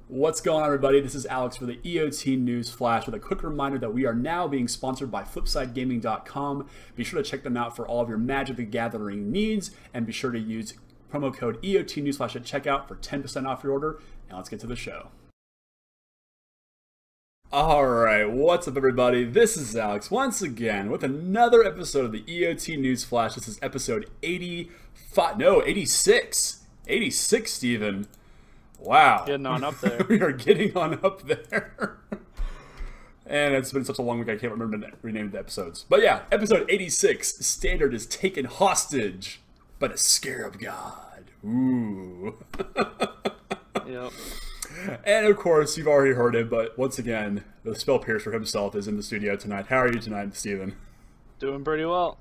What's going on, everybody? This is Alex for the EOT News Flash with a quick reminder that we are now being sponsored by FlipsideGaming.com. Be sure to check them out for all of your Magic the Gathering needs, and be sure to use promo code EOT Newsflash at checkout for 10% off your order. Now let's get to the show. Alright, what's up, everybody? This is Alex once again with another episode of the EOT News Flash. This is episode 86. 86, Steven. Wow. Getting on up there. We are getting on up there. And it's been such a long week, I can't remember to rename the episodes. But yeah, episode 86, Standard is taken hostage by the Scarab God. Ooh. Yep. And of course, you've already heard it, but once again, the spell piercer himself is in the studio tonight. How are you tonight, Steven? Doing pretty well.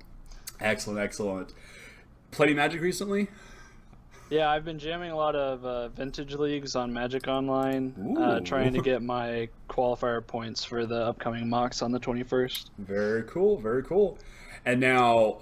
Excellent, excellent. Playing Magic recently? Yeah, I've been jamming a lot of vintage leagues on Magic Online, trying to get my qualifier points for the upcoming mocks on the 21st. Very cool, very cool. And now,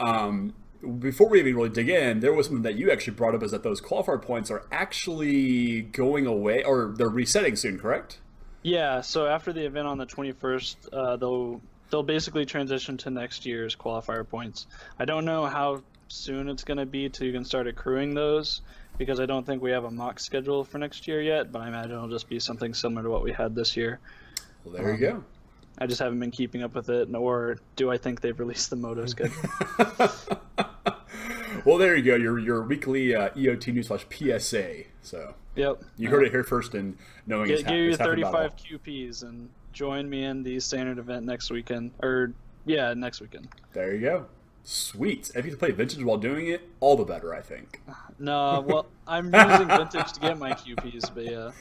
before we even really dig in, there was something that you actually brought up, is that those qualifier points are actually going away, or they're resetting soon, correct? Yeah, so after the event on the 21st, they'll basically transition to next year's qualifier points. I don't know how soon it's going to be till you can start accruing those, because I don't think we have a mock schedule for next year yet, but I imagine it'll just be something similar to what we had this year. Well, there you go. I just haven't been keeping up with it, nor do I think they've released the Moto schedule. Well, there you go. Your weekly EOT News Flash PSA. So yep, you heard it here first, and knowing give you 35 battle. QPs and join me in the standard event next weekend. Next weekend. There you go. Sweet. If you can play Vintage while doing it, all the better, I think. No, well, I'm using Vintage to get my QPs, but yeah.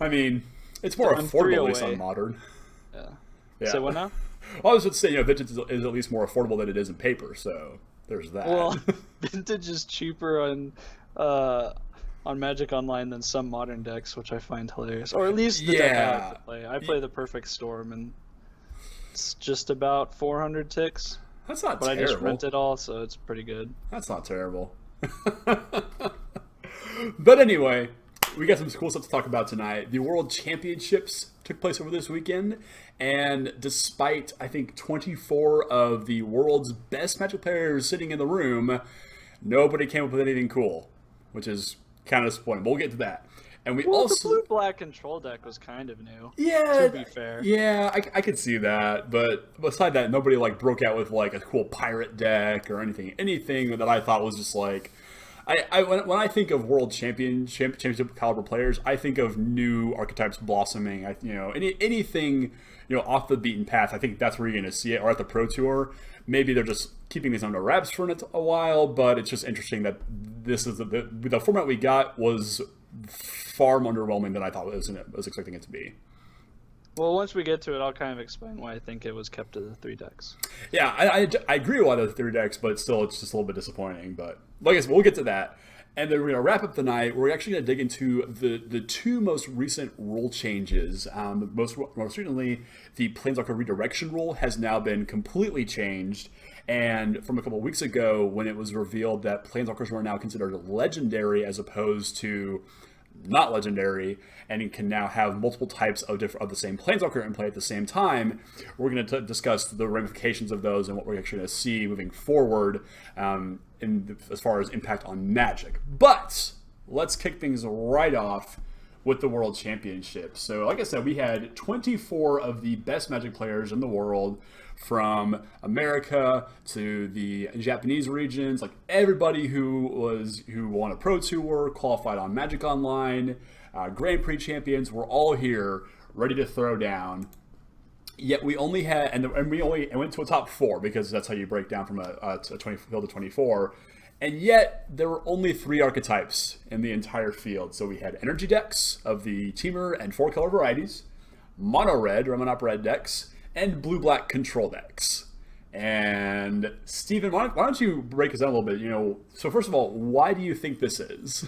I mean, it's more affordable, at least on Modern. Yeah. So what now? Well, I was just saying, Vintage is at least more affordable than it is in paper, so there's that. Well, Vintage is cheaper on Magic Online than some Modern decks, which I find hilarious. Or at least the deck I like to play. I play the Perfect Storm, and it's just about 400 ticks. That's not terrible. But I just rent it all, so it's pretty good. That's not terrible. But anyway, we got some cool stuff to talk about tonight. The World Championships took place over this weekend, and despite, I think, 24 of the world's best Magic players sitting in the room, nobody came up with anything cool, which is kind of disappointing. But we'll get to that. And we also, the blue-black control deck was kind of new. Yeah, to be fair. Yeah, I could see that. But beside that, nobody broke out with a cool pirate deck or anything that I thought was just when I think of World Championship caliber players, I think of new archetypes blossoming. Anything off the beaten path. I think that's where you're going to see it. Or at the Pro Tour, maybe they're just keeping these under wraps for a while. But it's just interesting that this is the format we got was far more underwhelming than I thought was expecting it to be. Well, once we get to it, I'll kind of explain why I think it was kept to the 3 decks. Yeah, I agree with a lot of the 3 decks, but still, it's just a little bit disappointing. But like I said, we'll get to that. And then we're going to wrap up the night. We're actually going to dig into the 2 most recent rule changes. Most recently, the Planeswalker redirection rule has now been completely changed. And from a couple of weeks ago, when it was revealed that Planeswalkers were now considered legendary as opposed to not legendary, and you can now have multiple types of the same Planeswalker in play at the same time, we're going to discuss the ramifications of those and what we're actually going to see moving forward as far as impact on Magic. But let's kick things right off with the World Championship. So like I said, we had 24 of the best Magic players in the world, from America to the Japanese regions, everybody who won a Pro Tour, qualified on Magic Online, Grand Prix champions, were all here, ready to throw down. Yet we only had, we went to a top 4, because that's how you break down from a 20 field to 24. And yet there were only 3 archetypes in the entire field. So we had energy decks of the Teamer and 4 color varieties, mono red, Remnant red decks, and blue-black control decks. And Steven, why don't you break us down a little bit? So first of all, why do you think this is?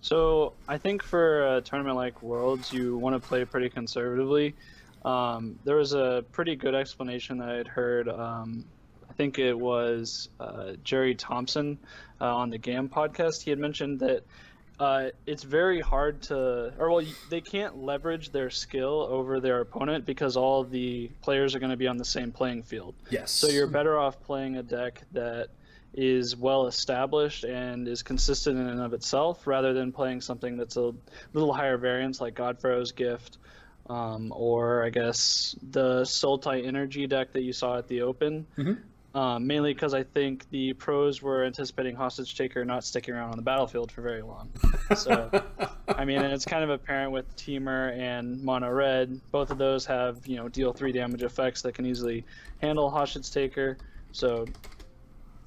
So I think for a tournament like Worlds, you want to play pretty conservatively. There was a pretty good explanation that I had heard. I think it was Jerry Thompson on the GAM podcast. He had mentioned that It's very hard to, or well, they can't leverage their skill over their opponent because all the players are going to be on the same playing field. Yes. So you're better off playing a deck that is well established and is consistent in and of itself, rather than playing something that's a little higher variance like Godfarrow's Gift, or I guess the Sultai Energy deck that you saw at the Open. Mainly because I think the pros were anticipating Hostage Taker not sticking around on the battlefield for very long. So, I mean, and it's kind of apparent with Teamer and Mono Red. Both of those have, deal 3 damage effects that can easily handle Hostage Taker. So,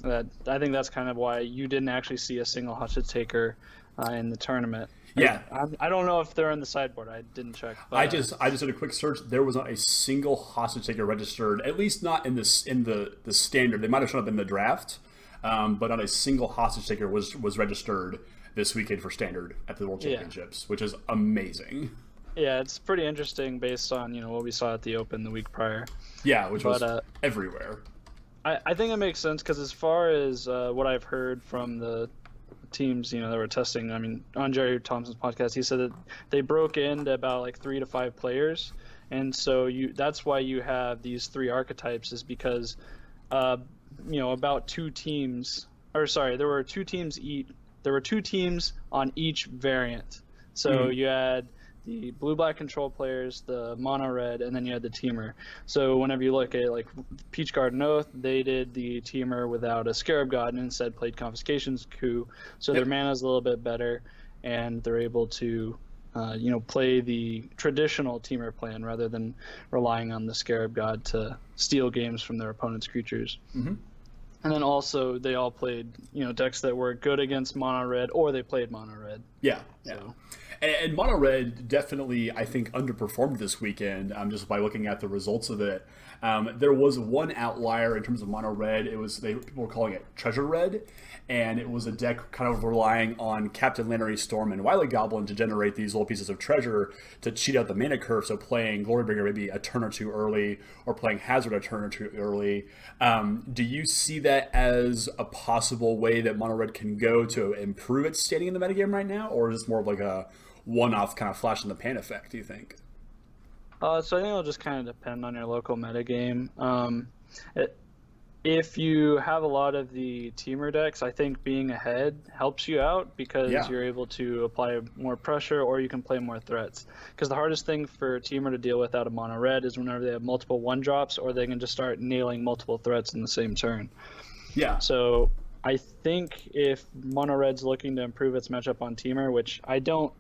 I think that's kind of why you didn't actually see a single Hostage Taker in the tournament. Yeah, I don't know if they're in the sideboard. I didn't check. But, I just did a quick search. There was not a single Hostage Taker registered, at least not in the standard. They might have shown up in the draft, but not a single Hostage Taker was registered this weekend for standard at the World Championships, which is amazing. Yeah, it's pretty interesting based on what we saw at the Open the week prior. Yeah, which was everywhere. I think it makes sense because as far as what I've heard from the teams that were testing, I mean, on Jerry Thompson's podcast, he said that they broke into about like 3 to 5 players, and so that's why you have these 3 archetypes, is because about 2 teams, or sorry, there were 2 teams on each variant. So you had the blue-black control players, the mono-red, and then you had the teamer. So whenever you look at like Peach Garden Oath, they did the teamer without a Scarab God and instead played Confiscation's Coup. So their mana's a little bit better, and they're able to play the traditional teamer plan rather than relying on the Scarab God to steal games from their opponent's creatures. And then also they all played decks that were good against mono-red, or they played mono-red. Yeah. So. And Mono Red definitely, I think, underperformed this weekend, just by looking at the results of it. There was one outlier in terms of Mono Red. People were calling it Treasure Red, and it was a deck kind of relying on Captain Lannery Storm and Wily Goblin to generate these little pieces of treasure to cheat out the mana curve. So playing Glorybringer maybe a turn or 2 early, or playing Hazard a turn or 2 early. Do you see that as a possible way that Mono Red can go to improve its standing in the metagame right now, or is this more of like a one-off kind of flash in the pan effect, do you think? So I think it'll just kind of depend on your local metagame. If you have a lot of the teamer decks, I think being ahead helps you out because you're able to apply more pressure, or you can play more threats. Because the hardest thing for teamer to deal with out of mono red is whenever they have multiple 1-drops, or they can just start nailing multiple threats in the same turn. Yeah. So I think if mono red's looking to improve its matchup on teamer, which I don't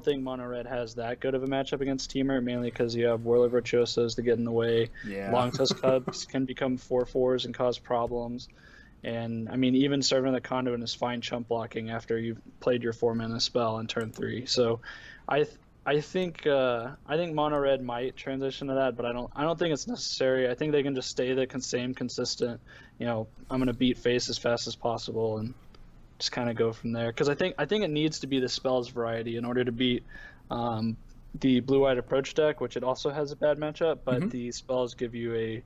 think Mono Red has that good of a matchup against Teamer, mainly because you have Whirler Virtuosos to get in the way. Yeah. Long Tusk Cubs can become 4/4s and cause problems. And, I mean, even Servant of the Conduit is fine chump blocking after you've played your 4-mana spell on turn 3. So I think Mono Red might transition to that, but I don't think it's necessary. I think they can just stay the same consistent, I'm going to beat face as fast as possible and just kind of go from there, because I think it needs to be the spells variety in order to beat the blue-white approach deck, which it also has a bad matchup, but the spells give you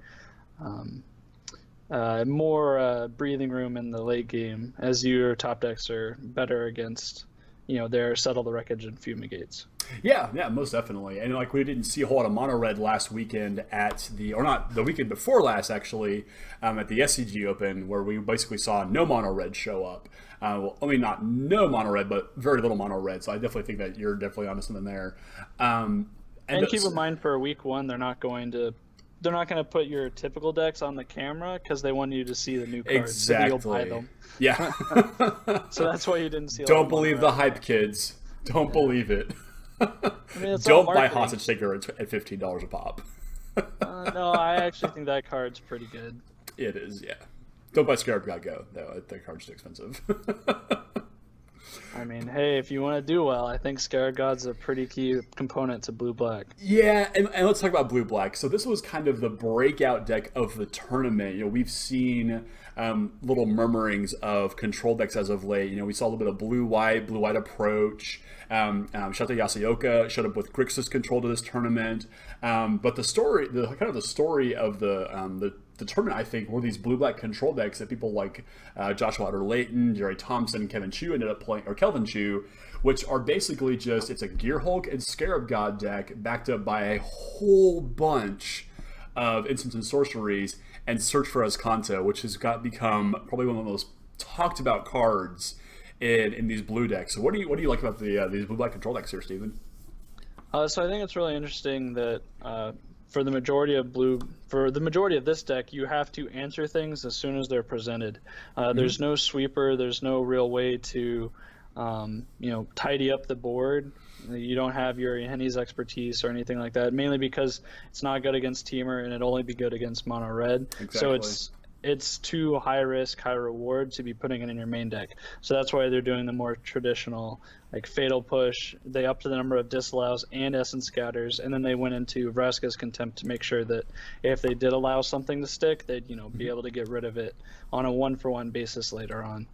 a more breathing room in the late game, as your top decks are better against their Settle the Wreckage and Fumigates. Yeah, most definitely. And like, we didn't see a whole lot of mono red last weekend the weekend before last, actually, at the SCG Open, where we basically saw no mono red show up. Not no mono red, but very little mono red. So I definitely think that you're definitely onto something there. And keep in mind, for week 1, they're not going to put your typical decks on the camera because they want you to see the new cards. Exactly. So you'll buy them. Yeah. So that's why you didn't see. Don't believe the hype, kids. Don't believe it. Don't buy Hostage Taker at $15 a pop. No, I actually think that card's pretty good. It is, yeah. Don't buy Scarab God Go, though. That card's too expensive. I mean, hey, if you want to do well, I think Scarab God's a pretty key component to blue-black. Yeah, and let's talk about blue-black. So this was kind of the breakout deck of the tournament. We've seen little murmurings of control decks as of late. We saw a little bit of blue-white approach. Shota Yasuoka showed up with Grixis control to this tournament. But the story of the the tournament, I think, were these blue-black control decks that people like Joshua Utter-Layton, Jerry Thompson, Kevin Chu ended up playing, or Kelvin Chu, which are basically just, it's a Gear Hulk and Scarab God deck backed up by a whole bunch of instants and sorceries, and Search for Azcanta, which has become probably one of the most talked about cards in these blue decks. So what do you like about these blue-black control decks here, Steven? So I think it's really interesting that for the majority of this deck, you have to answer things as soon as they're presented. There's no sweeper. There's no real way to tidy up the board. You don't have your Henny's expertise or anything like that, mainly because it's not good against Teamer and it'd only be good against mono red. Exactly. So it's too high risk, high reward to be putting it in your main deck. So that's why they're doing the more traditional, like Fatal Push. They upped the number of disallows and Essence Scatters, and then they went into Vraska's Contempt to make sure that if they did allow something to stick, they'd be able to get rid of it on a one-for-one basis later on.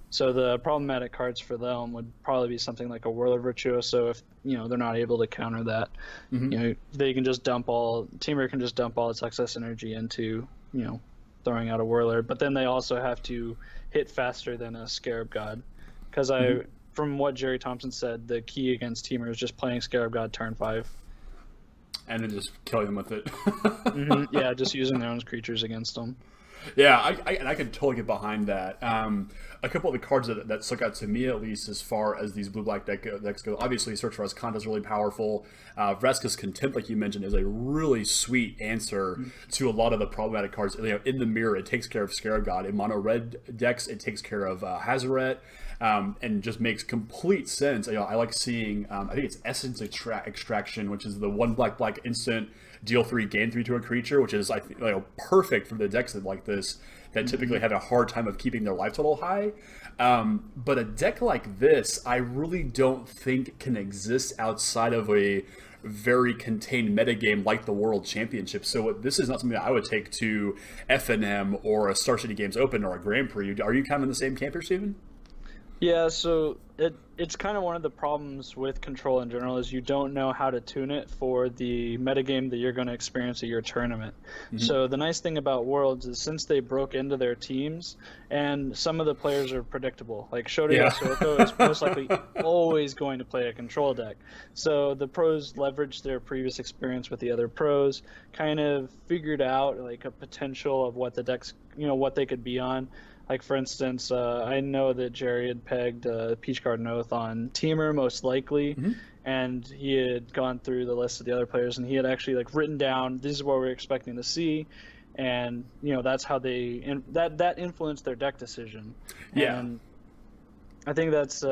So the problematic cards for them would probably be something like a Whirler Virtuoso if they're not able to counter that. They can just Teamer can just dump all its excess energy into throwing out a Whirler, but then they also have to hit faster than a Scarab God, because from what Jerry Thompson said, the key against Teamer is just playing Scarab God turn 5. And then just killing them with it. Yeah, just using their own creatures against them. Yeah, I could totally get behind that. A couple of the cards that stuck out to me, at least, as far as these blue-black decks go, obviously Search for Azcanta is really powerful. Vraska's Contempt, like you mentioned, is a really sweet answer to a lot of the problematic cards. In the mirror, it takes care of Scarab God. In mono-red decks, it takes care of Hazaret, and just makes complete sense. I like seeing, I think it's Essence Extraction, which is the 1 black instant, deal 3, gain 3 to a creature, which is, I think, perfect for the decks like this that typically have a hard time of keeping their life total high. But a deck like this, I really don't think can exist outside of a very contained metagame like the World Championship. So this is not something that I would take to FNM or a Star City Games Open or a Grand Prix. Are you kind of in the same camp here, Steven? Yeah, so it's kind of one of the problems with Control in general is you don't know how to tune it for the metagame that you're going to experience at your tournament. So the nice thing about Worlds is since they broke into their teams, and some of the players are predictable, like Shota Yasuoko is most likely always going to play a Control deck. So the pros leveraged their previous experience with the other pros, kind of figured out like a potential of what the decks, what they could be on. Like, for instance, I know that Jerry had pegged Peach Garden Oath on Teamer, most likely, and he had gone through the list of the other players, and he had actually, written down, this is what we're expecting to see, and, that's how that influenced their deck decision. Yeah. And I think that's,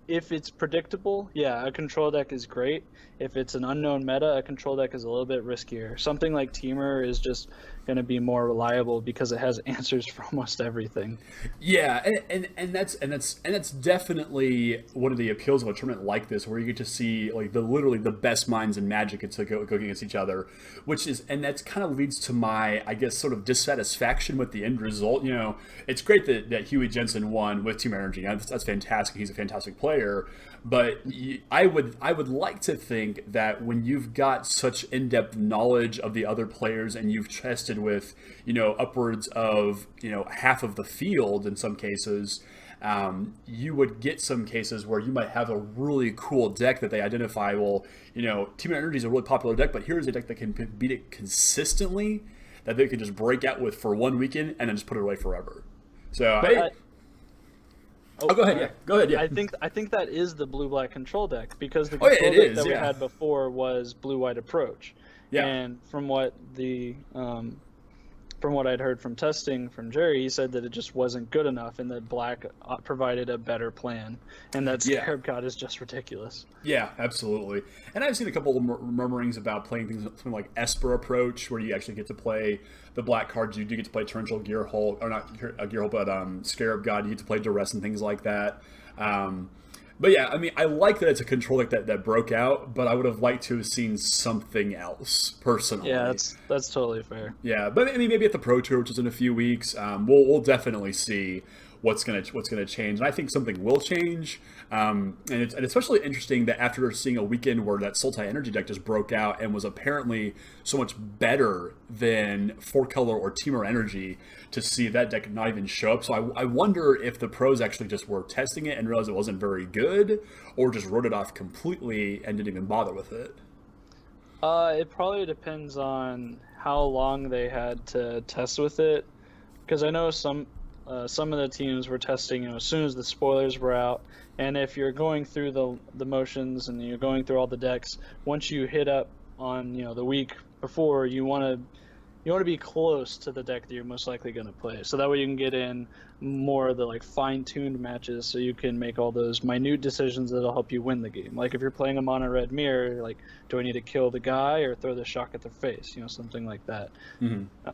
if it's predictable, yeah, a Control deck is great. If it's an unknown meta, a Control deck is a little bit riskier. Something like Teamer is just going to be more reliable because it has answers for almost everything. Yeah, and that's definitely one of the appeals of a tournament like this, where you get to see literally the best minds in Magic go against each other, and that's kind of leads to my, I guess, sort of dissatisfaction with the end result. It's great that Huey Jensen won with Team Energy. That's fantastic. He's a fantastic player. But I would like to think that when you've got such in-depth knowledge of the other players and you've tested with, upwards of, half of the field in some cases, you would get some cases where you might have a really cool deck that they identify, Team Energy is a really popular deck, but here's a deck that can beat it consistently, that they can just break out with for one weekend and then just put it away forever. So go ahead. Yeah, go ahead. Yeah, I think that is the blue-black Control deck, because the Control deck that we had before was blue-white approach. Yeah. And from what I'd heard from testing from Jerry, he said that it just wasn't good enough, and that black provided a better plan, and that Scarab God is just ridiculous. Yeah, absolutely. And I've seen a couple of murmurings about playing things something like Esper approach, where you actually get to play the black cards. You do get to play Torrential Gear Hulk, or not Gear Hulk, but Scarab God. You get to play Duress and things like that. But yeah, I mean, I like that it's a Control deck that broke out, but I would have liked to have seen something else, personally. Yeah, that's totally fair. Yeah, but maybe at the Pro Tour, which is in a few weeks, we'll definitely see what's gonna change. And I think something will change. And it's especially interesting that after seeing a weekend where that Sultai Energy deck just broke out and was apparently so much better than 4-color or Temur Energy, to see that deck not even show up. So I wonder if the pros actually just were testing it and realized it wasn't very good, or just wrote it off completely and didn't even bother with it. It probably depends on how long they had to test with it, because I know some of the teams were testing, as soon as the spoilers were out. And if you're going through the motions and you're going through all the decks, once you hit up on the week before, you want to be close to the deck that you're most likely going to play, so that way you can get in more of the fine-tuned matches, so you can make all those minute decisions that'll help you win the game. Like if you're playing a mono red mirror, you're like, do I need to kill the guy or throw the shock at their face, something like that. Mm-hmm.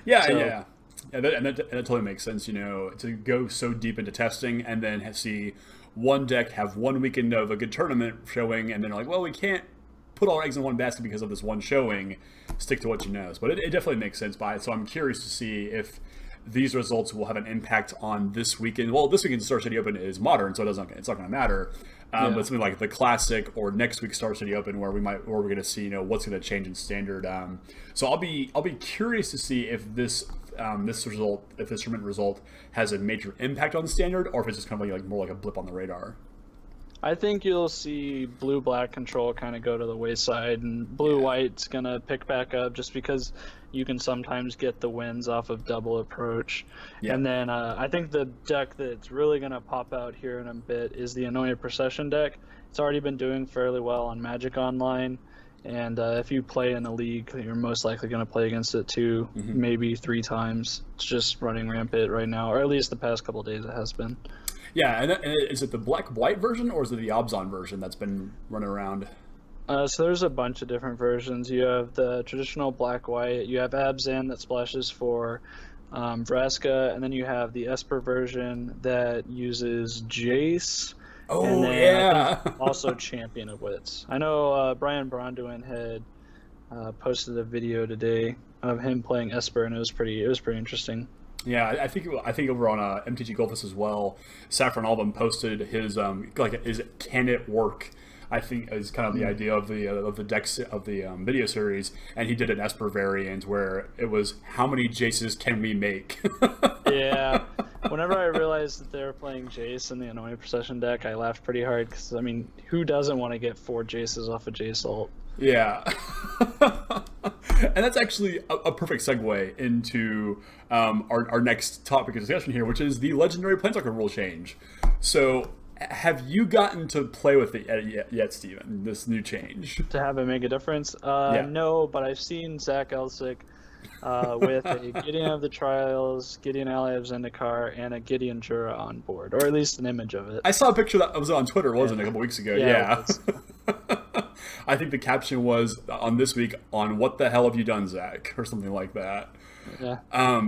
Yeah, that totally makes sense. To go so deep into testing and then see one deck have one weekend of a good tournament showing, and then like, well, we can't put all our eggs in one basket because of this one showing. Stick to what you know. But it definitely makes sense by it. So I'm curious to see if these results will have an impact on this weekend. Well, this weekend Star City Open is modern, so it's not going to matter. But something like the Classic or next week's Star City Open, where we're going to see what's going to change in Standard. So I'll be curious to see if this tournament result has a major impact on Standard, or if it's just kind of like more like a blip on the radar. I think you'll see blue-black control kind of go to the wayside, and blue-white's going to pick back up, just because you can sometimes get the wins off of double approach. Yeah. And then I think the deck that's really going to pop out here in a bit is the Anointed Procession deck. It's already been doing fairly well on Magic Online, and if you play in a league, you're most likely going to play against it 2, maybe 3 times. It's just running rampant right now, or at least the past couple of days it has been. Yeah, and is it the black-white version, or is it the Abzan version that's been running around? So there's a bunch of different versions. You have the traditional black-white, you have Abzan that splashes for Vraska, and then you have the Esper version that uses Jace. Oh, and then yeah! I think also Champion of Wits. I know Brian Bronduin had posted a video today of him playing Esper, and it was pretty interesting. Yeah, I think over on MTG Golfus as well, Saffron Album posted his can it work? I think is kind of the idea of the decks of the video series, and he did an Esper variant where it was, how many Jaces can we make? Yeah, whenever I realized that they were playing Jace in the Anointed Procession deck, I laughed pretty hard, because who doesn't want to get 4 Jaces off of Jace ult? Yeah. And that's actually a perfect segue into our next topic of discussion here, which is the legendary Planeswalker rule change. So, have you gotten to play with it yet, Steven, this new change? To have it make a difference? No, but I've seen Zach Elsick with a Gideon of the Trials, Gideon Ally of Zendikar, and a Gideon Jura on board, or at least an image of it. I saw a picture that was on Twitter, wasn't it, a couple weeks ago? Yeah. I think the caption was on this week on "What the hell have you done, Zach?" or something like that. Yeah.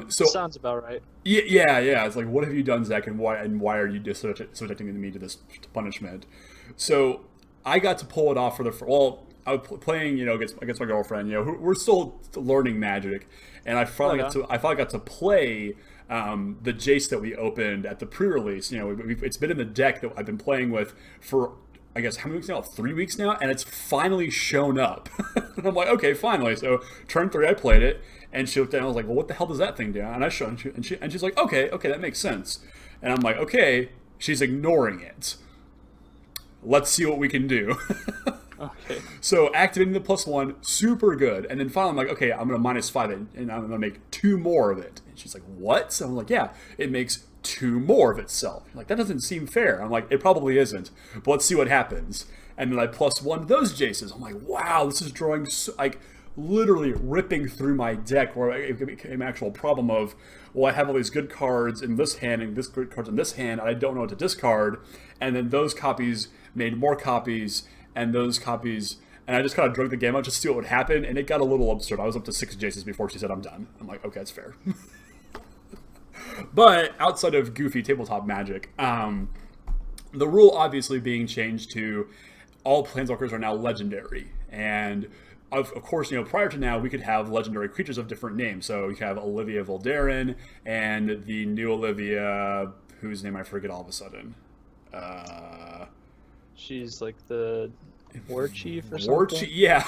So sounds about right. Yeah. It's like, what have you done, Zach, and why are you just subjecting me to this punishment? So I got to pull it off for I was playing, against my girlfriend. We're still learning Magic, and I finally got to play the Jace that we opened at the pre-release. It's been in the deck that I've been playing with for, I guess, how many weeks now? 3 weeks now, and it's finally shown up. And I'm like, okay, finally. So turn 3, I played it, and she looked at it, and I was like, well, what the hell does that thing do? And I showed her, and she's like, okay, that makes sense. And I'm like, okay, she's ignoring it. Let's see what we can do. Okay. So activating the +1, super good. And then finally I'm like, okay, I'm going to -5 it, and I'm going to make 2 more of it. And she's like, what? So I'm like, yeah, it makes 2 more of itself. Like, that doesn't seem fair. I'm like, it probably isn't, but let's see what happens. And then I +1 those Jaces. I'm like, wow, this is drawing literally ripping through my deck, where it became an actual problem of, well, I have all these good cards in this hand and this good cards in this hand, and I don't know what to discard. And then those copies made more copies, and those copies, and I just kind of drug the game out just to see what would happen, and it got a little absurd. I was up to 6 Jaces before she said I'm done. I'm like, okay, that's fair. But outside of goofy tabletop Magic, the rule obviously being changed to all Planeswalkers are now legendary, and of course, prior to now, we could have legendary creatures of different names. So you have Olivia Voldaren and the new Olivia, whose name I forget all of a sudden. She's like the war chief or War something. Chief, yeah.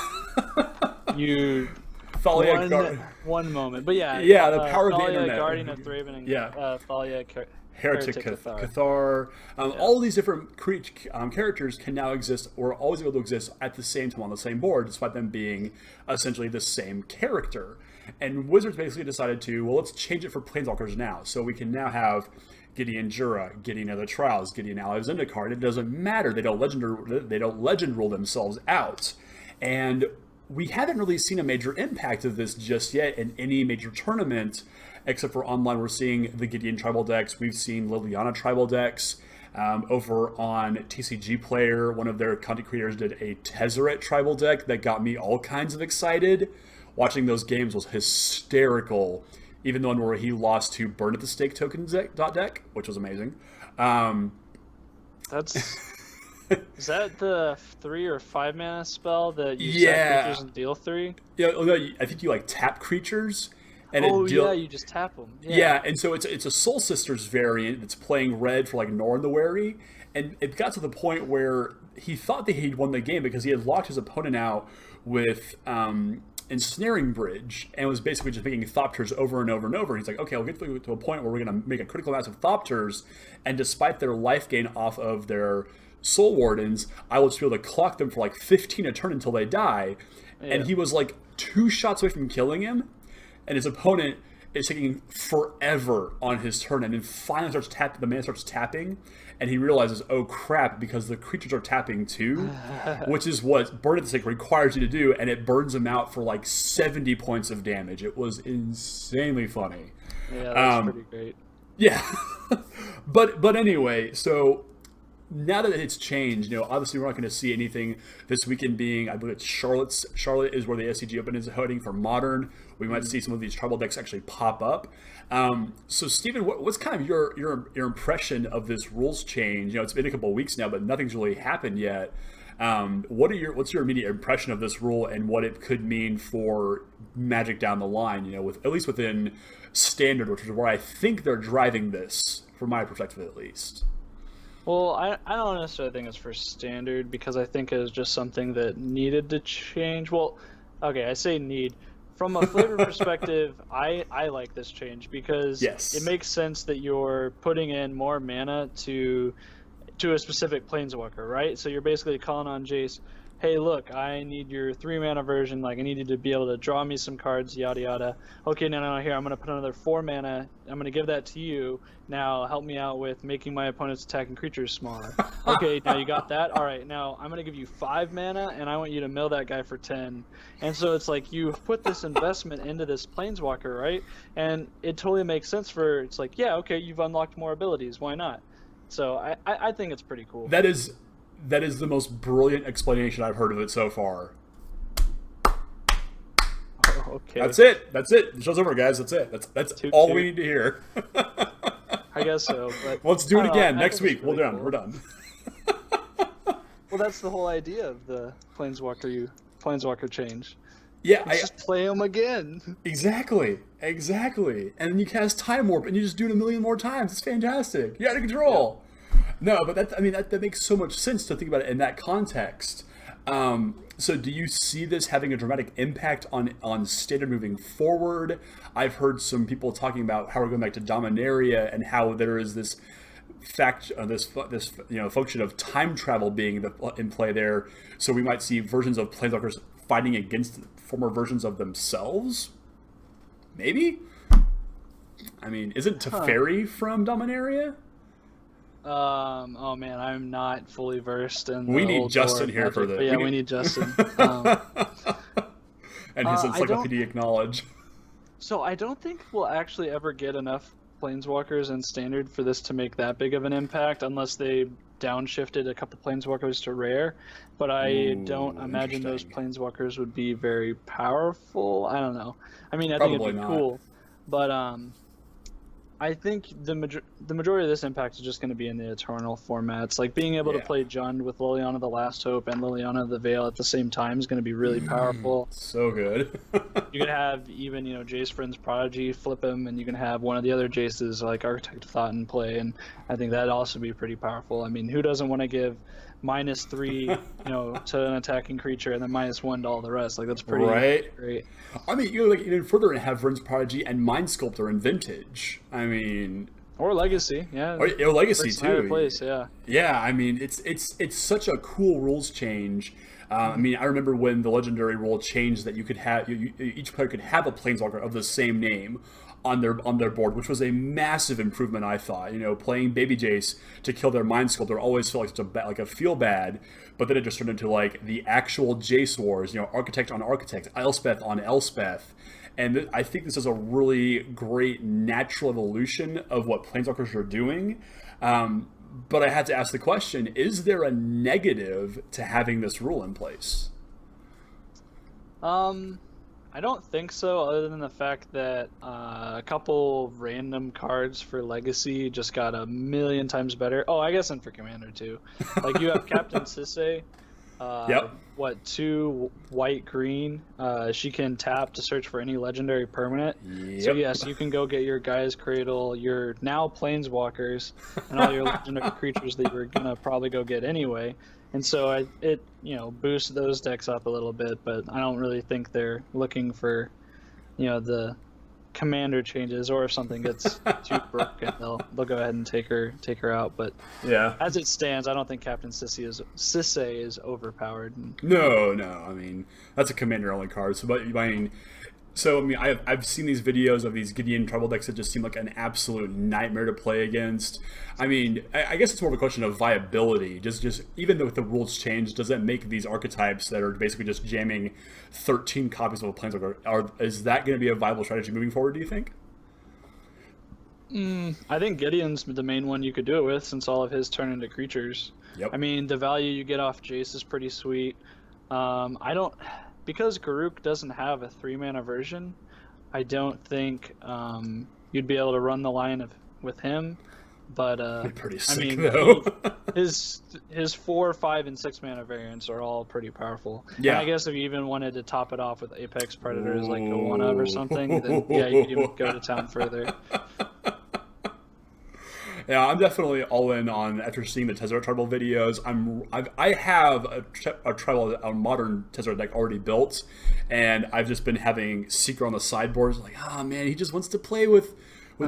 You Thalia one moment, but yeah, the power of the Thalia, internet. Guardian of Thraben, and Thalia, Heretic Cathar. All these different characters can now exist, or always able to exist at the same time on the same board, despite them being essentially the same character. And Wizards basically decided to, let's change it for Planeswalkers now. So we can now have Gideon Jura, Gideon of the Trials, Gideon Allies Zendikar. It doesn't matter. They don't legend rule themselves out. And we haven't really seen a major impact of this just yet in any major tournament, except for online. We're seeing the Gideon tribal decks. We've seen Liliana tribal decks. Over on TCG Player, one of their content creators did a Tezzeret tribal deck that got me all kinds of excited. Watching those games was hysterical. Even the one where he lost to Burn at the Stake token deck, which was amazing. Is that the 3 or 5 mana spell that you set creatures and deal 3? Yeah, I think you tap creatures. And you just tap them. Yeah, and so it's a Soul Sisters variant that's playing red for Norn the Wary, and it got to the point where he thought that he'd won the game because he had locked his opponent out with Ensnaring Bridge and was basically just making Thopters over and over and over. And he's like, okay, I'll get to a point where we're going to make a critical mass of Thopters, and despite their life gain off of their Soul Wardens, I will just be able to clock them for 15 a turn until they die. Yeah. And he was 2 shots away from killing him, and his opponent is taking forever on his turn, and then finally the man starts tapping, and he realizes, oh crap, because the creatures are tapping too, which is what Burn at the Stake requires you to do, and it burns him out for 70 points of damage. It was insanely funny. Yeah, that's pretty great. Yeah. but anyway, so now that it's changed, obviously we're not going to see anything this weekend being, I believe it's Charlotte. Charlotte is where the SCG Open is heading for Modern. We might see some of these tribal decks actually pop up. So Steven, what's kind of your impression of this rules change? It's been a couple of weeks now, but nothing's really happened yet. What's your immediate impression of this rule and what it could mean for Magic down the line? With at least within Standard, which is where I think they're driving this, from my perspective at least. Well, I don't necessarily think it's for Standard, because I think it was just something that needed to change. Well, okay, I say need. From a flavor perspective, I like this change because it makes sense that you're putting in more mana to a specific Planeswalker, right? So you're basically calling on Jace, hey, look, I need your 3 mana version. I need you to be able to draw me some cards, yada yada. Okay, no, here, I'm going to put another 4 mana. I'm going to give that to you. Now help me out with making my opponent's attacking creatures smaller. Okay, now you got that. All right, now I'm going to give you 5 mana, and I want you to mill that guy for 10. And so it's you've put this investment into this Planeswalker, right? And it totally makes sense it's yeah, okay, you've unlocked more abilities. Why not? So I think it's pretty cool. That is the most brilliant explanation I've heard of it so far. Okay. That's it. The show's over, guys. That's it. That's all we need to hear. I guess so. But let's do it again next week. We're done. We're done. Well, that's the whole idea of the Planeswalker change. Yeah, just play them again. Exactly. And then you cast Time Warp, and you just do it a million more times. It's fantastic. You're out of control. Yeah. No, but that makes so much sense to think about it in that context. So do you see this having a dramatic impact on Standard moving forward? I've heard some people talking about how we're going back to Dominaria and how there is this function of time travel being in play there. So we might see versions of Planeswalkers fighting against former versions of themselves. Maybe. I mean, isn't Teferi from Dominaria? Oh man, I'm not fully versed in. We need Justin here for this. Yeah, we need Justin. And his encyclopedic knowledge. So I don't think we'll actually ever get enough Planeswalkers in Standard for this to make that big of an impact, unless they downshifted a couple Planeswalkers to rare. But I don't imagine those Planeswalkers would be very powerful. I don't know. I mean, I think it'd be cool, but I think the majority of this impact is just going to be in the Eternal formats. Like being able to play Jund with Liliana the Last Hope and Liliana the Veil at the same time is going to be really powerful. So good. You can have even, Jace Friend's Prodigy, flip him, and you can have one of the other Jaces like Architect of Thought in play, and I think that'd also be pretty powerful. I mean, who doesn't want to give -3, to an attacking creature and then -1 to all the rest? Like that's pretty great. I mean, you like even further and have Friend's Prodigy and Mind Sculptor in Vintage. I mean, or Legacy, yeah. Or Legacy too. Place, yeah. Yeah, I mean, it's such a cool rules change. I mean, I remember when the Legendary rule changed that you could have each player could have a Planeswalker of the same name on their board, which was a massive improvement. I thought, playing Baby Jace to kill their Mind Sculptor always felt like a feel bad, but then it just turned into like the actual Jace wars. Architect on Architect, Elspeth on Elspeth. And I think this is a really great natural evolution of what Planeswalkers are doing. But I had to ask the question, is there a negative to having this rule in place? I don't think so, other than the fact that a couple random cards for Legacy just got a million times better. Oh, I guess and for Commander too. Like you have Captain Sisse. 2 white-green. She can tap to search for any legendary permanent. Yep. So yes, you can go get your Gaia's Cradle, your now Planeswalkers, and all your legendary creatures that you were gonna probably go get anyway. And so it boosts those decks up a little bit, but I don't really think they're looking for, the commander changes, or if something gets too broken, they'll go ahead and take her out. But as it stands, I don't think Captain Sisse is overpowered. No, I mean that's a commander only card. I've seen these videos of these Gideon Trouble decks that just seem like an absolute nightmare to play against. I mean, I guess it's more of a question of viability. Just even though with the rules change, does that make these archetypes that are basically just jamming 13 copies of a Planeswalker, is that going to be a viable strategy moving forward, do you think? I think Gideon's the main one you could do it with, since all of his turn into creatures. Yep. I mean, the value you get off Jace is pretty sweet. Because Garruk doesn't have a 3-mana version, I don't think you'd be able to run the line with him. But pretty sick, though. his 4, 5, and 6-mana variants are all pretty powerful. Yeah. And I guess if you even wanted to top it off with Apex Predators like a 1-of or something, then you could even go to town further. Yeah, I'm definitely all in on, after seeing the Tezzeret Tribal videos. I have a modern Tezzeret deck already built, and I've just been having Seeker on the sideboards. Like, man, he just wants to play with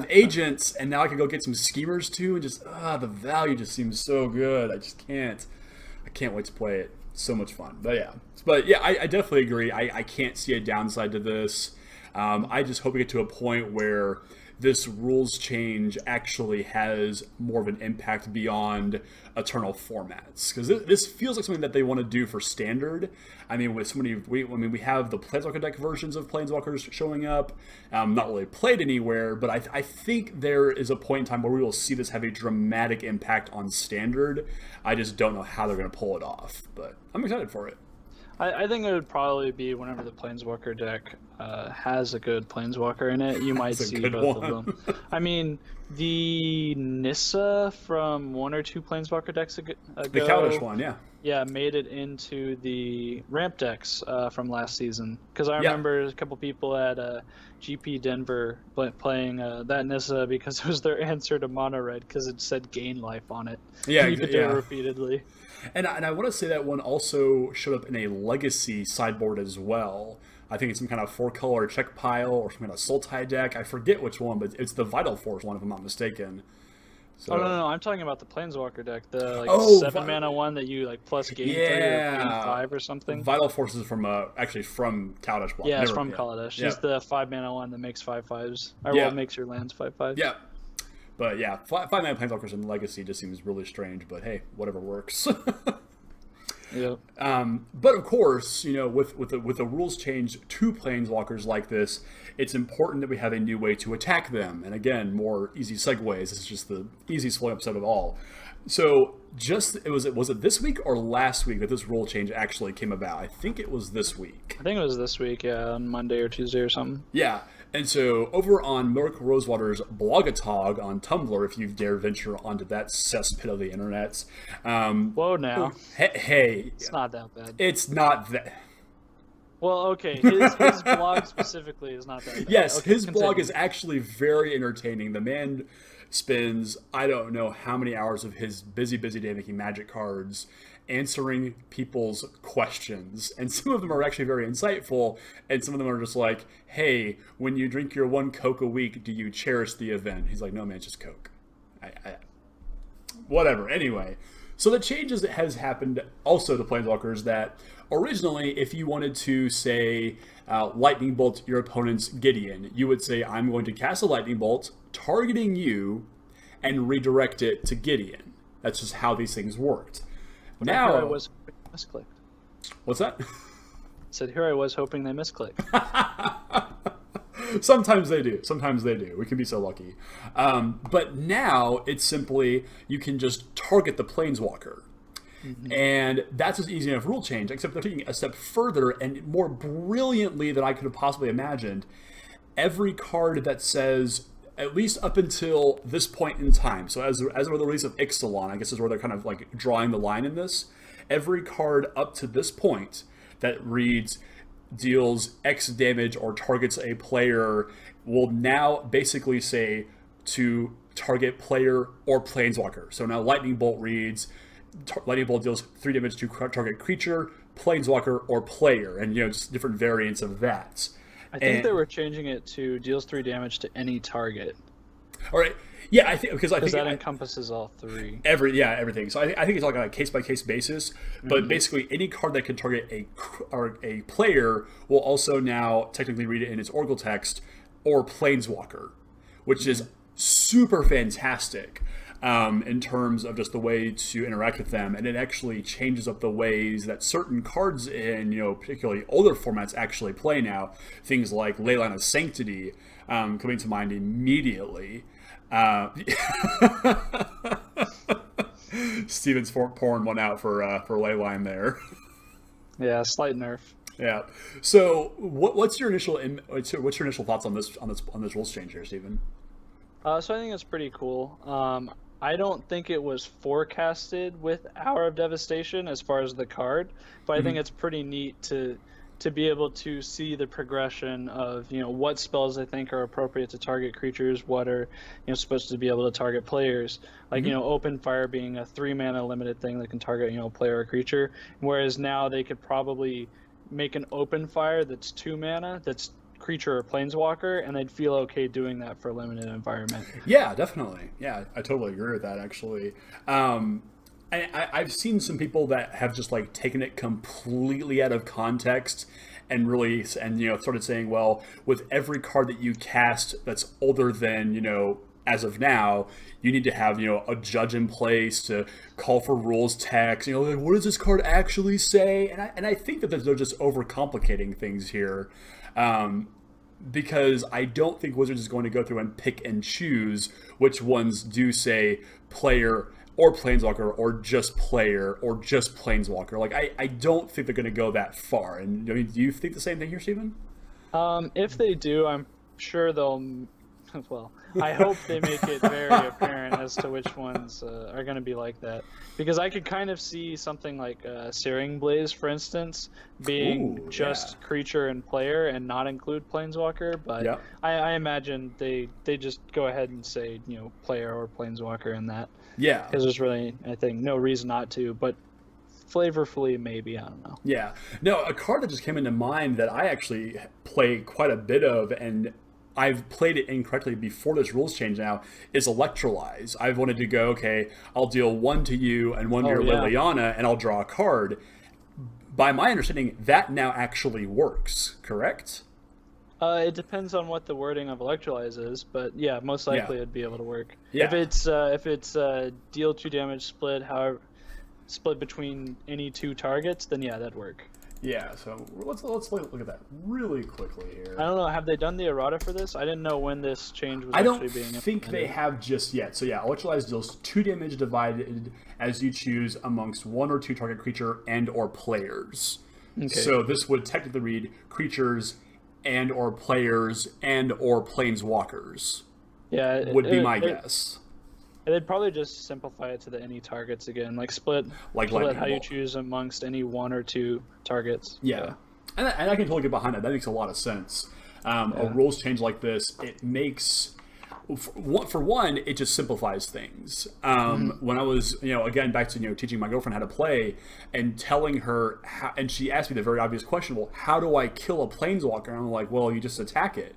agents, and now I can go get some schemers too, and just the value just seems so good. I can't wait to play it. So much fun. But yeah, I definitely agree. I can't see a downside to this. I just hope we get to a point where this rules change actually has more of an impact beyond Eternal formats, because this feels like something that they want to do for Standard. I mean, with so many, we have the Planeswalker deck versions of Planeswalkers showing up, not really played anywhere, but I think there is a point in time where we will see this have a dramatic impact on Standard. I just don't know how they're going to pull it off, but I'm excited for it. I think it would probably be whenever the Planeswalker deck has a good Planeswalker in it, you might see both of them. I mean, the Nissa from 1 or 2 Planeswalker decks ago, the Kaladesh one, yeah, made it into the ramp decks from last season. Because I remember a couple people at GP Denver playing that Nissa because it was their answer to Mono Red, because it said gain life on it. Yeah, you could do it repeatedly. And I want to say that one also showed up in a Legacy sideboard as well. I think it's some kind of 4-color check pile or some kind of Sultai deck. I forget which one, but it's the Vital Force one, if I'm not mistaken. So, no, I'm talking about the Planeswalker deck, the 7-mana one that you plus gain 3 or gain 5 or something. Vital Force is from actually from Kaladesh block. Yeah, it's from Kaladesh. She's the 5-mana one that makes 5/5s. Or makes your lands 5/5s. Yeah. But yeah, 5-mana Planeswalkers in Legacy just seems really strange, but hey, whatever works. Yeah. But of course, with the rules change to Planeswalkers like this, it's important that we have a new way to attack them. And again, more easy segues. This is just the easiest flowing episode of all. So was it this week or last week that this rule change actually came about? I think it was this week. I think it was this week, on Monday or Tuesday or something. Yeah. And so over on Miracle Rosewater's blogatog on Tumblr, if you dare venture onto that cesspit of the internet. Whoa, now. Hey. It's not that bad. It's not that. Well, okay, his blog specifically is not that bad. Yes, okay, his blog is actually very entertaining. The man spends, I don't know how many hours of his busy day making Magic cards, answering people's questions. And some of them are actually very insightful, and some of them are just like, hey, when you drink your 1 Coke a week, do you cherish the event? He's like, no, man, it's just Coke. Whatever. Anyway, so the changes that has happened also to Planeswalkers that originally, if you wanted to say lightning bolt your opponent's Gideon, you would say, I'm going to cast a lightning bolt targeting you and redirect it to Gideon. That's just how these things worked. Now I was misclicked. What's that? Said here I was hoping they misclicked. Sometimes they do. Sometimes they do. We can be so lucky. But now it's simply you can just target the Planeswalker. Mm-hmm. And that's just easy enough rule change, except they're taking a step further and more brilliantly than I could have possibly imagined. Every card that says, at least up until this point in time, so as of the release of Ixalan, I guess is where they're kind of like drawing the line in this, every card up to this point that reads deals X damage or targets a player will now basically say to target player or Planeswalker. So now Lightning Bolt reads, Lightning Bolt deals 3 damage to target creature, Planeswalker, or player, and just different variants of that. I think they were changing it to deals 3 damage to any target. All right. Yeah, I think because that encompasses all 3. Everything. So I think it's like on a case by case basis. But basically, any card that can target a player will also now technically read it in its Oracle text or Planeswalker, which is super fantastic in terms of just the way to interact with them, and it actually changes up the ways that certain cards in particularly older formats actually play now. Things like Leyline of Sanctity coming to mind immediately. Steven's pouring one out for Leyline there. Yeah, slight nerf. Yeah. So what's your initial thoughts on this rules change here, Steven? So I think it's pretty cool. I don't think it was forecasted with Hour of Devastation as far as the card, but I think it's pretty neat to be able to see the progression of what spells I think are appropriate to target creatures, what are supposed to be able to target players, like Open Fire being a 3-mana limited thing that can target a player or creature, whereas now they could probably make an Open Fire that's 2 mana that's creature or Planeswalker, and they'd feel okay doing that for a limited environment. Yeah, definitely. Yeah, I totally agree with that, actually. I've seen some people that have just like taken it completely out of context and really started saying, well, with every card that you cast that's older than as of now, you need to have a judge in place to call for rules text. Like, what does this card actually say? And I think that they're just overcomplicating things here. Because I don't think Wizards is going to go through and pick and choose which ones do say player or Planeswalker or just player or just Planeswalker. Like, I don't think they're going to go that far. And do you think the same thing here, Stephen? If they do, I'm sure they'll... Well, I hope they make it very apparent as to which ones are going to be like that. Because I could kind of see something like Searing Blaze, for instance, being creature and player and not include Planeswalker. But I imagine they just go ahead and say, player or Planeswalker in that. Yeah. Because there's really, I think, no reason not to. But flavorfully, maybe, I don't know. Yeah. No, a card that just came into mind that I actually play quite a bit of, and I've played it incorrectly before this rules change now, is Electrolyze. I've wanted to go, okay, I'll deal 1 to you and 1 to your Liliana, and I'll draw a card. By my understanding, that now actually works, correct? It depends on what the wording of Electrolyze is, but yeah, most likely it'd be able to work. Yeah. If it's deal 2 damage split between any 2 targets, then yeah, that'd work. Yeah, so let's look at that really quickly here. I don't know, have they done the errata for this? I didn't know when this change was actually being implemented. I don't think they have just yet. So yeah, Electrolyze deals 2 damage divided as you choose amongst 1 or 2 target creature and or players. Okay. So this would technically read creatures and or players and or planeswalkers. Yeah, Would be my guess. They'd probably just simplify it to the any targets again, like split how you choose amongst any 1 or 2 targets. Yeah, and I can totally get behind that. That makes a lot of sense. A rules change like this, it makes, for one, it just simplifies things. When I was, again, back to, teaching my girlfriend how to play and telling her, and she asked me the very obvious question, well, how do I kill a planeswalker? And I'm like, well, you just attack it.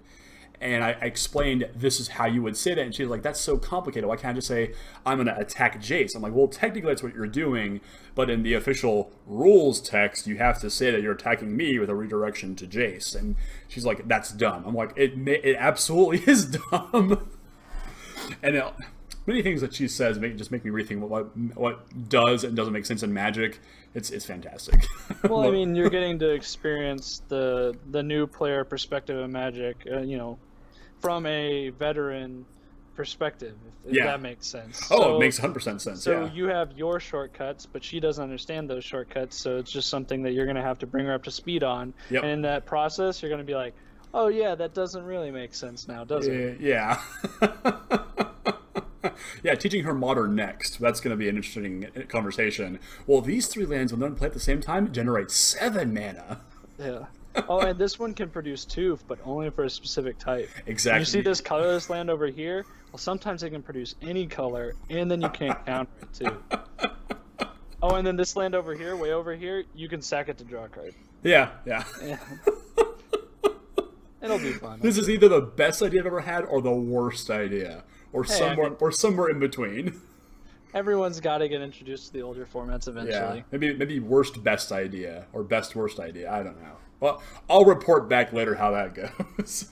And I explained, this is how you would say that. And she was like, that's so complicated. Why can't I just say, I'm going to attack Jace? I'm like, well, technically that's what you're doing. But in the official rules text, you have to say that you're attacking me with a redirection to Jace. And she's like, that's dumb. I'm like, it absolutely is dumb. And many things that she says just make me rethink what does and doesn't make sense in Magic. It's fantastic. Well, I mean, you're getting to experience the new player perspective of Magic, from a veteran perspective, if that makes sense. Oh, it makes 100% sense. So you have your shortcuts, but she doesn't understand those shortcuts, so it's just something that you're going to have to bring her up to speed on. Yep. And in that process, you're going to be like, oh yeah, that doesn't really make sense now, does it? Yeah. Yeah, teaching her Modern next. That's going to be an interesting conversation. Well, these 3 lands, when they're play at the same time, generate 7 mana. Yeah. Oh, and this one can produce 2, but only for a specific type. Exactly. You see this colorless land over here? Well, sometimes it can produce any color, and then you can't counter it too. Oh, and then this land over here, way over here, you can sack it to draw a card. Yeah. It'll be fun. This is either the best idea I've ever had or the worst idea, or somewhere in between. Everyone's got to get introduced to the older formats eventually. Yeah, maybe worst best idea or best worst idea. I don't know. Well, I'll report back later how that goes.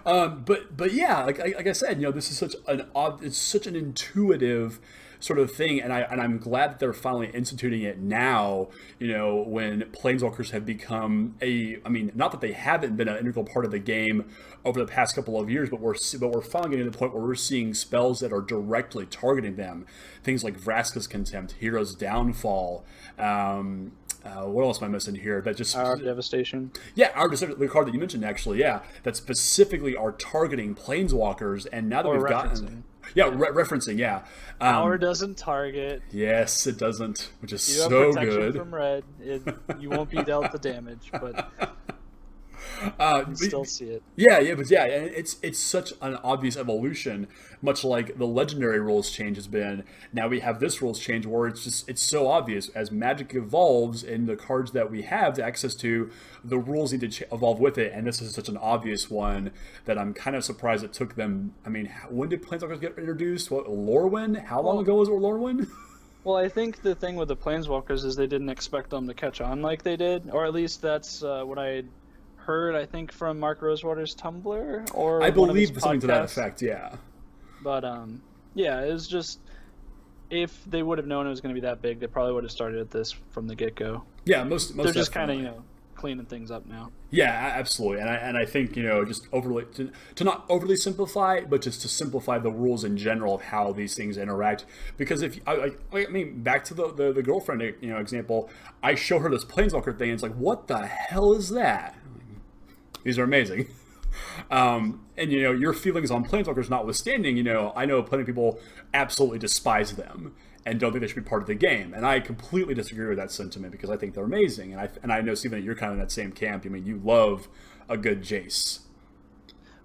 But yeah, like I said, this is such an intuitive sort of thing, and I'm glad that they're finally instituting it now. When Planeswalkers have become not that they haven't been an integral part of the game over the past couple of years, but we're finally getting to the point where we're seeing spells that are directly targeting them. Things like Vraska's Contempt, Hero's Downfall. What else am I missing here? That just Our Devastation. Yeah, Our Devastation, the card that you mentioned actually. Yeah, that specifically are targeting Planeswalkers, and now that we've gotten. Yeah, referencing, yeah. Power doesn't target. Yes, it doesn't, which is you have so protection good. From red, you won't be dealt the damage, but you still see it. Yeah, and it's such an obvious evolution, much like the legendary rules change has been. Now we have this rules change where it's so obvious as Magic evolves and the cards that we have access to, the rules need to evolve with it, and this is such an obvious one that I'm kind of surprised it took them. I mean, when did Planeswalkers get introduced? What, Lorwyn? How long ago was Lorwyn? Well, I think the thing with the Planeswalkers is they didn't expect them to catch on like they did, or at least that's what I heard, I think, from Mark Rosewater's Tumblr, or I believe something podcasts. To that effect, yeah. But yeah, it was just, if they would have known it was going to be that big, they probably would have started at this from the get-go. Yeah, most they're just kind of cleaning things up now. Yeah, absolutely, and I think just overly to not overly simplify, but just to simplify the rules in general of how these things interact. Because if I mean, back to the girlfriend example, I show her this Planeswalker thing, and it's like, what the hell is that? These are amazing. And your feelings on Planeswalkers notwithstanding, I know plenty of people absolutely despise them and don't think they should be part of the game, and I completely disagree with that sentiment because I think they're amazing, and I know, Stephen, that you're kind of in that same camp. I mean, you love a good Jace.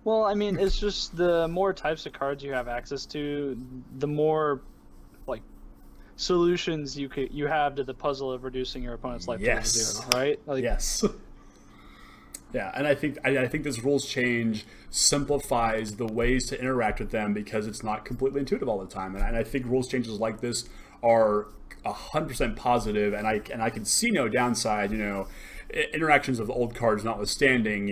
Well, I mean, it's just the more types of cards you have access to, the more solutions you have to the puzzle of reducing your opponent's life to 0, right? Yes. Yeah, and I think this rules change simplifies the ways to interact with them because it's not completely intuitive all the time, and I think rules changes like this are 100% positive, and I can see no downside. Interactions of the old cards notwithstanding,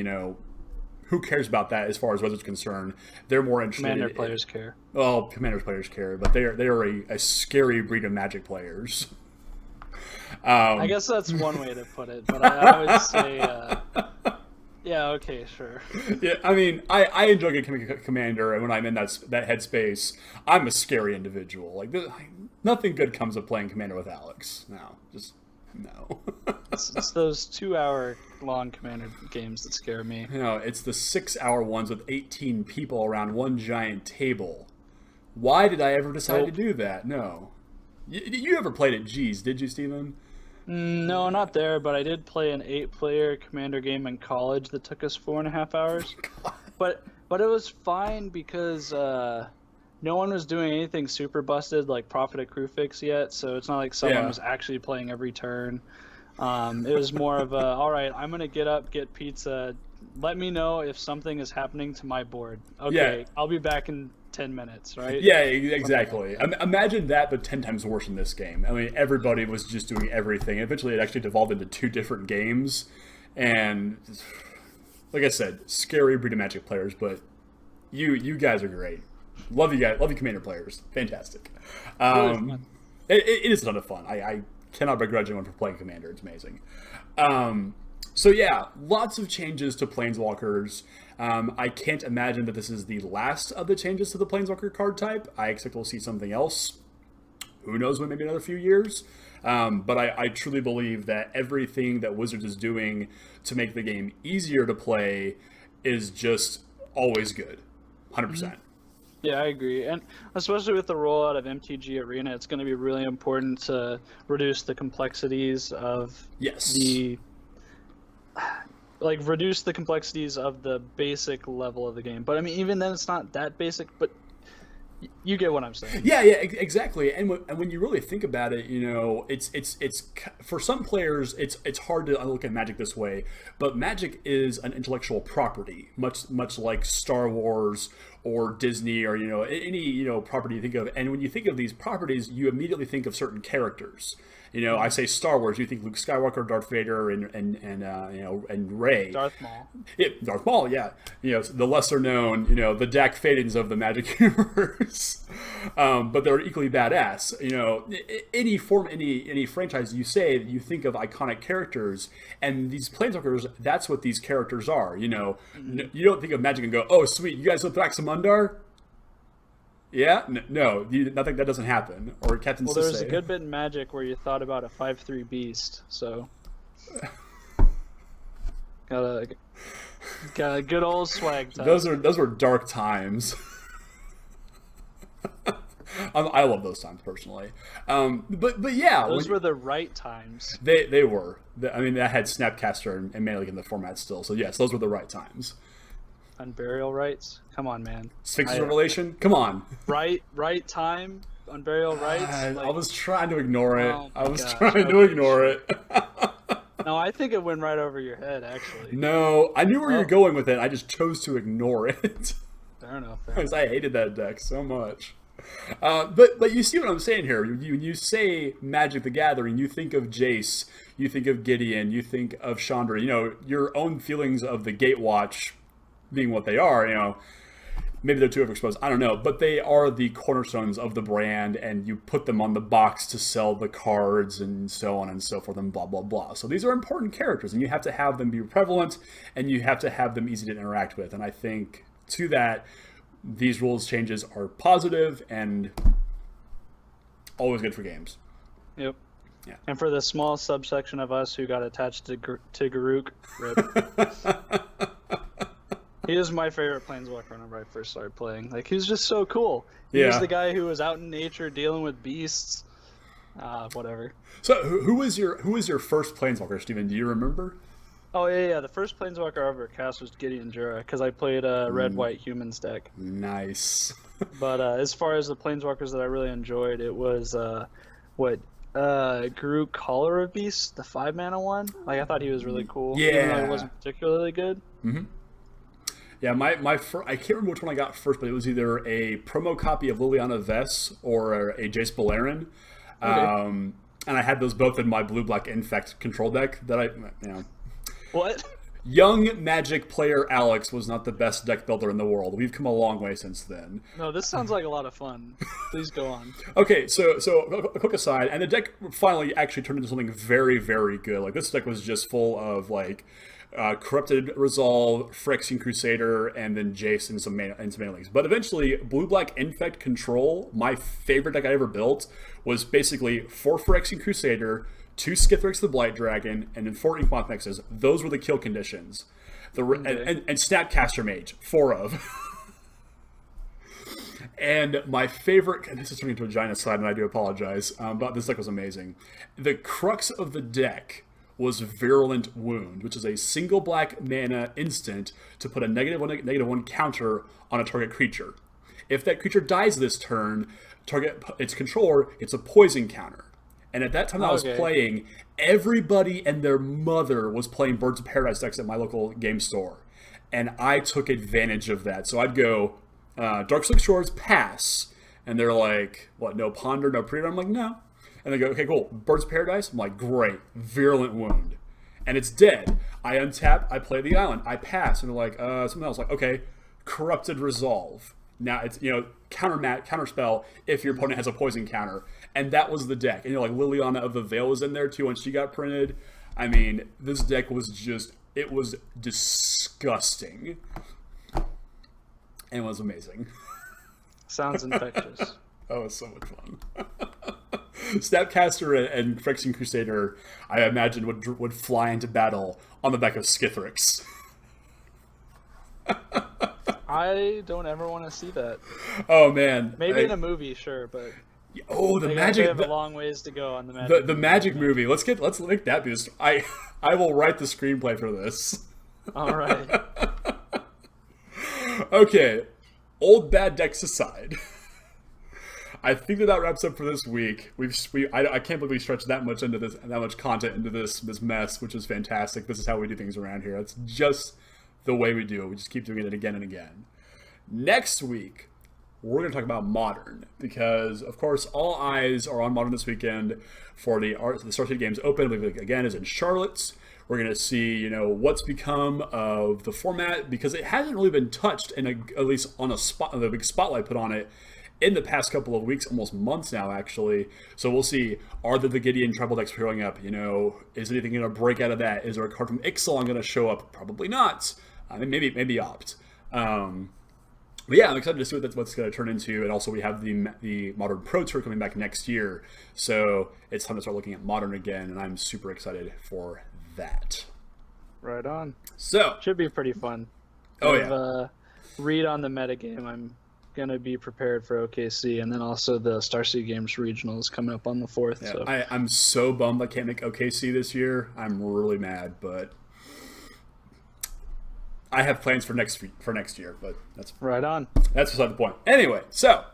who cares about that as far as Wizards concerned? They're more interested. Commander players care. Well, Commander's players care, but they are a scary breed of Magic players. I guess that's one way to put it, but I would say. Yeah, okay, sure. Yeah, I mean, I enjoy getting Commander, and when I'm in that headspace, I'm a scary individual. Nothing good comes of playing Commander with Alex. No, just no. It's those 2-hour long Commander games that scare me. It's the 6-hour ones with 18 people around one giant table. Why did I ever decide to do that? No. You ever played at G's, did you, Steven? No, not there, but I did play an 8-player Commander game in college that took us 4.5 hours. But it was fine because no one was doing anything super busted like Prophet of Crufix yet, so it's not like someone was actually playing every turn. It was more of a, all right, I'm going to get up, get pizza. Let me know if something is happening to my board. Okay, I'll be back in 10 minutes, right? Yeah, exactly. Imagine that, but 10 times worse in this game. I mean, everybody was just doing everything. Eventually, it actually devolved into 2 different games. And like I said, scary breed of Magic players, but you guys are great. Love you guys. Love you, Commander players. Fantastic. It is a ton of fun. I cannot begrudge anyone for playing Commander. It's amazing. So yeah, lots of changes to Planeswalkers. I can't imagine that this is the last of the changes to the Planeswalker card type. I expect we'll see something else. Who knows when, maybe another few years. But I truly believe that everything that Wizards is doing to make the game easier to play is just always good. 100%. Yeah, I agree. And especially with the rollout of MTG Arena, it's going to be really important to reduce the complexities of reduce the complexities of the basic level of the game. But I mean, even then, it's not that basic, but you get what I'm saying. Yeah, exactly. And when you really think about it, it's for some players, it's hard to look at Magic this way. But Magic is an intellectual property, much like Star Wars or Disney or any property you think of. And when you think of these properties, you immediately think of certain characters. I say Star Wars, you think Luke Skywalker, Darth Vader, and Rey. Darth Maul. Darth Maul, yeah. The lesser known, the Dak Fadens of the Magic universe. But they're equally badass. Any franchise you say, you think of iconic characters, and these Planeswalkers, that's what these characters are. You don't think of Magic and go, oh sweet, you guys know Thraxamundar? Yeah, no, nothing, that doesn't happen. Or Captain Sisay. Well, there's a good bit in Magic where you thought about a 5/3 beast, so got a good old swag time. Those were dark times. I love those times personally, but yeah, those were the right times. They were. I mean, I had Snapcaster and Mana in the format still, so yes, those were the right times. Unburial Rights? Come on, man. Sphinx's Revelation? Come on. Right time? Unburial Rights? I was trying to ignore it. Trying to ignore it. No, I think it went right over your head, actually. No, I knew where you're going with it. I just chose to ignore it. Fair enough. Because I hated that deck so much. But you see what I'm saying here. When you say Magic the Gathering, you think of Jace, you think of Gideon, you think of Chandra. Your own feelings of the Gatewatch being what they are, maybe they're too overexposed, I don't know, but they are the cornerstones of the brand, and you put them on the box to sell the cards and so on and so forth and blah, blah, blah. So these are important characters, and you have to have them be prevalent, and you have to have them easy to interact with. And I think to that, these rules changes are positive and always good for games. Yep. Yeah. And for the small subsection of us who got attached to Garruk, rip. He is my favorite Planeswalker whenever I first started playing. Like, he's just so cool. He was the guy who was out in nature dealing with beasts. Whatever. So, who was your first Planeswalker, Steven? Do you remember? Oh, yeah. The first Planeswalker I ever cast was Gideon Jura, because I played a red-white humans deck. Nice. But as far as the Planeswalkers that I really enjoyed, it was, Garruk Caller of Beasts, the 5-mana one. Like, I thought he was really cool. Yeah. Even though he wasn't particularly good. Mm-hmm. Yeah, I can't remember which one I got first, but it was either a promo copy of Liliana Vess or a Jace Beleren. Okay. And I had those both in my blue-black Infect control deck that What? Young Magic player Alex was not the best deck builder in the world. We've come a long way since then. No, this sounds like a lot of fun. Please go on. Okay, so a quick aside, and the deck finally actually turned into something very, very good. Like, this deck was just full of, Corrupted Resolve, Phyrexian Crusader, and then Jace and some mana links. But eventually, Blue-Black Infect Control, my favorite deck I ever built, was basically 4 Phyrexian Crusader, 2 Skithrix the Blight Dragon, and then 4 Inkmoth Nexus. Those were the kill conditions. And Snapcaster Mage, 4 of. And my favorite, and this is turning into a giant aside, and I do apologize, but this deck was amazing. The crux of the deck was Virulent Wound, which is a single black mana instant to put a -1/-1 counter on a target creature. If that creature dies this turn, target its controller gets a poison counter. And at that time I was playing, everybody and their mother was playing Birds of Paradise decks at my local game store. And I took advantage of that. So I'd go, Darkslick Shores, pass. And they're like, what, no Ponder, no Predator? I'm like, no. And they go, okay, cool. Birds of Paradise? I'm like, great. Virulent Wound. And it's dead. I untap, I play the island, I pass. And they're like, something else. Like, okay, Corrupted Resolve. Now it's, counter spell if your opponent has a poison counter. And that was the deck. And like Liliana of the Veil was in there too when she got printed. I mean, this deck was just, it was disgusting. And it was amazing. Sounds infectious. That was so much fun. Snapcaster and Phyrexian Crusader, I imagine, would fly into battle on the back of Skithrix. I don't ever want to see that. Oh man, maybe in a movie, sure, but the Magic. They have a long ways to go on the Magic. The Magic movie. Let's make that be. I will write the screenplay for this. All right. Okay, old bad decks aside, I think that wraps up for this week. I can't believe we stretched that much into this, that much content into this mess, which is fantastic. This is how we do things around here. It's just the way we do it. We just keep doing it again and again. Next week, we're going to talk about Modern, because, of course, all eyes are on Modern this weekend for the Starseed Games Open, which, again, is in Charlotte. We're going to see, what's become of the format, because it hasn't really been touched, at least on the big spotlight put on it, in the past couple of weeks, almost months now, actually. So we'll see, are the Gideon Tribal decks showing up? Is anything going to break out of that? Is there a card from Ixalan going to show up? Probably not. Maybe Opt. But yeah, I'm excited to see what what's going to turn into. And also we have the Modern Pro Tour coming back next year. So it's time to start looking at Modern again. And I'm super excited for that. Right on. So. Should be pretty fun. Oh, yeah. Read on the metagame. I'm going to be prepared for OKC. And then also the Starseed Games Regionals coming up on the 4th. Yeah, so. I'm so bummed I can't make OKC this year. I'm really mad, but I have plans for next year, but that's right on. That's beside the point. Anyway, so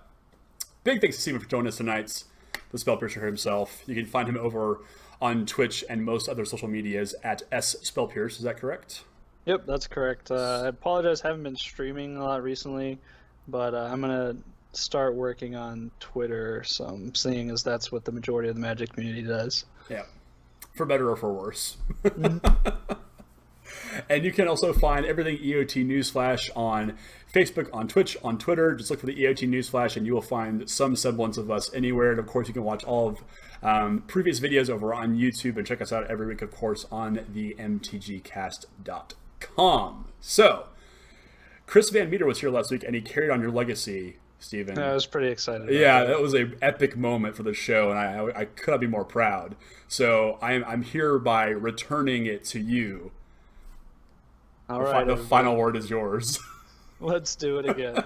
big thanks to Steven for joining us tonight, the spell piercer himself. You can find him over on Twitch and most other social medias at @spellpierce. Is that correct? Yep, that's correct. I apologize, haven't been streaming a lot recently, but I'm gonna start working on Twitter, seeing as that's what the majority of the Magic community does. Yeah, for better or for worse. And you can also find everything EOT Newsflash on Facebook, on Twitch, on Twitter. Just look for the EOT Newsflash and you will find some semblance of us anywhere. And of course, you can watch all of previous videos over on YouTube and check us out every week, of course, on the mtgcast.com. So, Chris Van Meter was here last week and he carried on your legacy, Steven. I was pretty excited about that was an epic moment for the show, and I could not be more proud. So I'm hereby returning it to you. All right. The final word is yours. Let's do it again.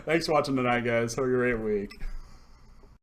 Thanks for watching tonight, guys. Have a great week.